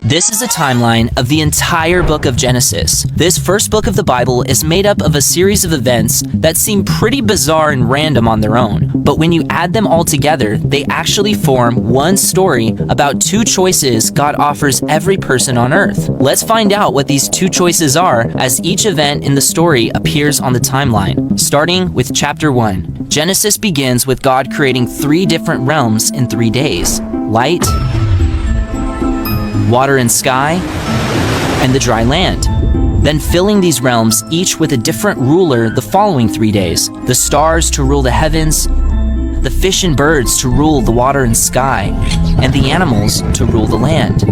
This is a timeline of the entire book of Genesis. This first book of the Bible is made up of a series of events that seem pretty bizarre and random on their own. But when you add them all together, they actually form one story about two choices God offers every person on earth. Let's find out what these two choices are as each event in the story appears on the timeline. Starting with chapter 1. Genesis begins with God creating 3 different realms in 3 days: light, water and sky, and the dry land. Then filling these realms, each with a different ruler the following 3 days: the stars to rule the heavens, the fish and birds to rule the water and sky, and the animals to rule the land.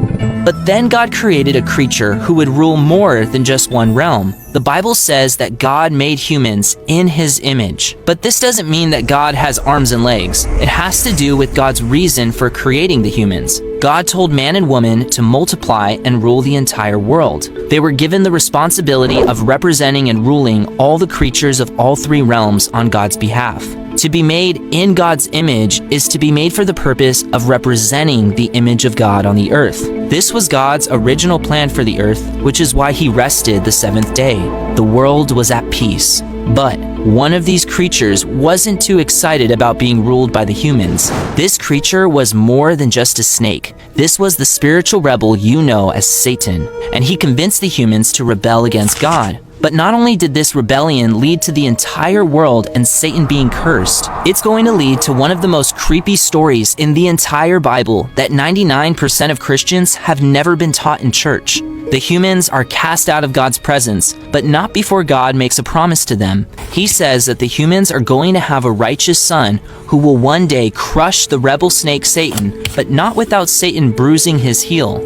But then God created a creature who would rule more than just one realm. The Bible says that God made humans in His image. But this doesn't mean that God has arms and legs. It has to do with God's reason for creating the humans. God told man and woman to multiply and rule the entire world. They were given the responsibility of representing and ruling all the creatures of all 3 realms on God's behalf. To be made in God's image is to be made for the purpose of representing the image of God on the earth. This was God's original plan for the earth, which is why He rested the 7th day. The world was at peace. But one of these creatures wasn't too excited about being ruled by the humans. This creature was more than just a snake. This was the spiritual rebel you know as Satan, and he convinced the humans to rebel against God. But not only did this rebellion lead to the entire world and Satan being cursed, it's going to lead to one of the most creepy stories in the entire Bible that 99% of Christians have never been taught in church. The humans are cast out of God's presence, but not before God makes a promise to them. He says that the humans are going to have a righteous son who will one day crush the rebel snake Satan, but not without Satan bruising his heel.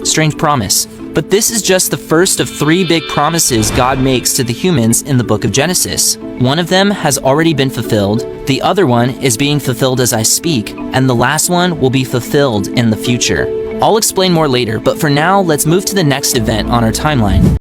Strange promise. But this is just the first of 3 big promises God makes to the humans in the book of Genesis. One of them has already been fulfilled, the other one is being fulfilled as I speak, and the last one will be fulfilled in the future. I'll explain more later, but for now, let's move to the next event on our timeline.